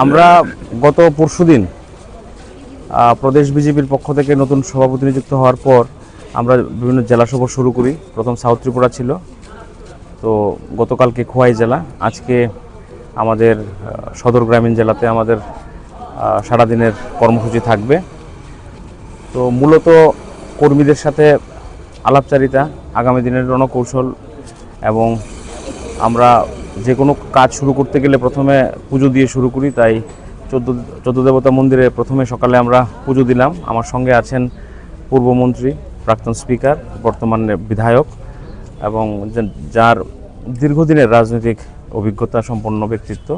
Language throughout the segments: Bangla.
আমরা গত পরশুদিন প্রদেশ বিজেপির পক্ষ থেকে নতুন সভাপতি নিযুক্ত হওয়ার পর আমরা বিভিন্ন জেলা সফর শুরু করি। প্রথম সাউথ ত্রিপুরা ছিল, তো গতকালকে খোয়াই জেলা, আজকে আমাদের সদর গ্রামীণ জেলাতে আমাদের সারাদিনের কর্মসূচি থাকবে। তো মূলত কর্মীদের সাথে আলাপচারিতা, আগামী দিনের রণকৌশল, এবং আমরা যে কোনো কাজ শুরু করতে গেলে প্রথমে পুজো দিয়ে শুরু করি। তাই 14 দেবতা মন্দিরে প্রথমে সকালে আমরা পুজো দিলাম। আমার সঙ্গে আছেন পূর্বমন্ত্রী, প্রাক্তন স্পিকার, বর্তমানে বিধায়ক, এবং যার দীর্ঘদিনের রাজনৈতিক অভিজ্ঞতা সম্পন্ন ব্যক্তিত্ব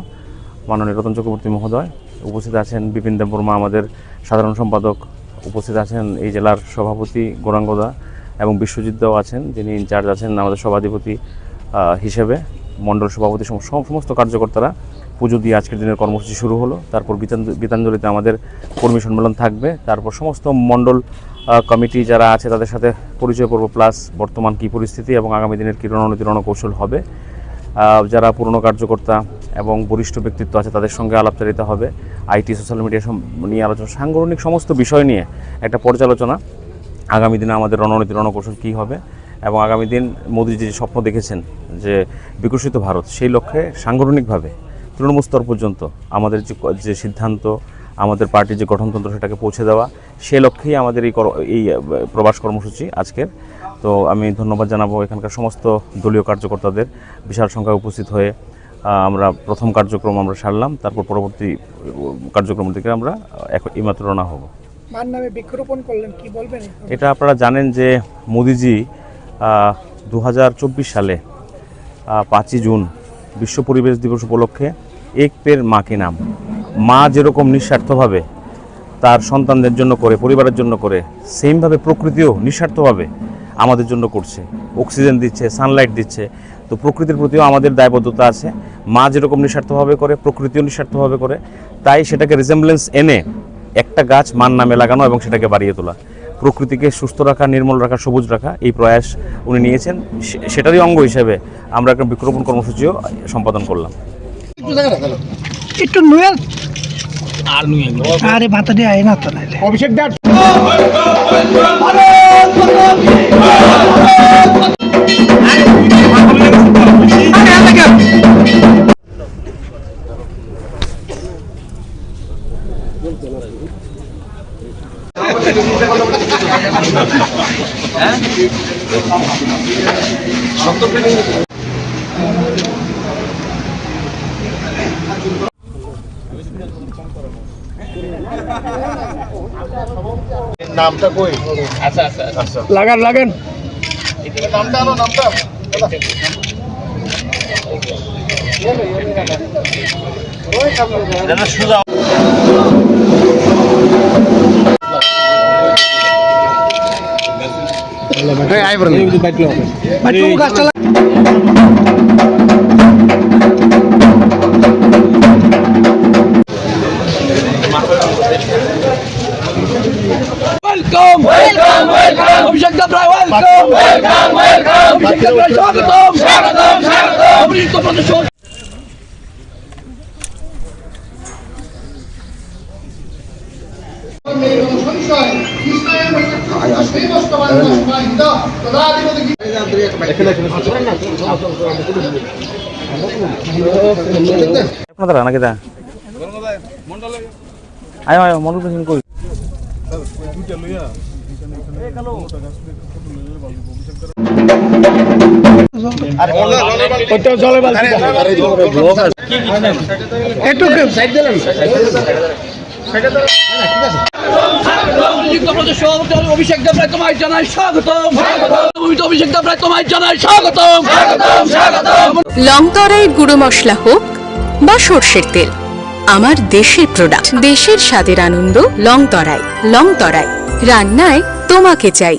মাননীয় রতন চক্রবর্তী মহোদয়। উপস্থিত আছেন বিপিন দেববর্মা, আমাদের সাধারণ সম্পাদক। উপস্থিত আছেন এই জেলার সভাপতি গৌরাঙ্গদা, এবং বিশ্বজিৎদাও আছেন, যিনি ইনচার্জ আছেন আমাদের সভাধিপতি হিসেবে। মণ্ডল সভাপতি সমস্ত কার্যকর্তারা পুজো দিয়ে আজকের দিনের কর্মসূচি শুরু হলো। তারপর গীতাঞ্জলিতে আমাদের কর্মী সম্মেলন থাকবে। তারপর সমস্ত মণ্ডল কমিটি যারা আছে তাদের সাথে পরিচয় পর্ব, প্লাস বর্তমান কী পরিস্থিতি এবং আগামী দিনের কী রণনীতি রণকৌশল হবে। যারা পুরনো কার্যকর্তা এবং বরিষ্ঠ ব্যক্তিত্ব আছে তাদের সঙ্গে আলাপচারিতা হবে। আইটি, সোশ্যাল মিডিয়া নিয়ে আলোচনা, সাংগঠনিক সমস্ত বিষয় নিয়ে একটা পর্যালোচনা। আগামী দিনে আমাদের রণনীতি রণকৌশল কী হবে, এবং আগামী দিন মোদী যে স্বপ্ন দেখেছেন যে বিকশিত ভারত, সেই লক্ষ্যে সাংগঠনিকভাবে তৃণমূল স্তর পর্যন্ত আমাদের যে সিদ্ধান্ত, আমাদের পার্টির যে গঠনতন্ত্র, সেটাকে পৌঁছে দেওয়া, সেই লক্ষ্যেই আমাদের এই প্রবাস কর্মসূচি আজকের। তো আমি ধন্যবাদ জানাবো এখানকার সমস্ত দলীয় কার্যকর্তাদের বিশাল সংখ্যায় উপস্থিত হয়ে আমরা প্রথম কার্যক্রম আমরা সারলাম। তারপর পরবর্তী কার্যক্রম থেকে আমরা এইমাত্র রওনা হব। মার নামে বৃক্ষরোপণ করলেন, কি বলবেন? এটা আপনারা জানেন যে মোদিজি 2024 সালে 5ই জুন বিশ্ব পরিবেশ দিবস উপলক্ষে এক পেড় মা কি নাম, মা যেরকম নিঃস্বার্থভাবে তার সন্তানদের জন্য করে, পরিবারের জন্য করে, সেমভাবে প্রকৃতিও নিঃস্বার্থভাবে আমাদের জন্য করছে। অক্সিজেন দিচ্ছে, সানলাইট দিচ্ছে। তো প্রকৃতির প্রতিও আমাদের দায়বদ্ধতা আছে। মা যেরকম নিঃস্বার্থভাবে করে, প্রকৃতিও নিঃস্বার্থভাবে করে। তাই সেটাকে রিজেম্বলেন্স এনে একটা গাছ মার নামে লাগানো এবং সেটাকে বাড়িয়ে তোলা, প্রকৃতিকে সুস্থ রাখা, নির্মল রাখা, সবুজ রাখা, এই প্রয়াস উনি নিয়েছেন। সেটারই অঙ্গ হিসেবে আমরা একটা বৃক্ষরোপণ কর্মসূচিও সম্পাদন করলাম। একটু নুয়েল আর নুয়েল আরে ভাতা দিয়ে আয় না তো নাইলে অভিষেক দা নামটা কই? আচ্ছা আচ্ছা আচ্ছা, লাগান লাগান নামটা আনো, নামটা সুদা। Welcome, welcome, welcome. Abhishek Dabrai, welcome, welcome, welcome. Abhishek Dabrai, স্বাগতম, স্বাগতম, স্বাগতম. অভিষিক্ত প্রদর্শন। আপনারা নাকি দা আয় আয় মন্ডল প্রেসিডেন্ট কই অভিষেক দেবরায় তোমায় জানাই স্বাগতম, অভিষেক দেবরায় তোমায় জানাই স্বাগতম, স্বাগতম, স্বাগতম। লংতরাই গুঁড়ো মশলা হোক বা সর্ষের তেল, আমার দেশের প্রোডাক্ট, দেশের স্বাদের আনন্দ। লংতরাই, লংতরাই রান্নায় তোমাকে চাই।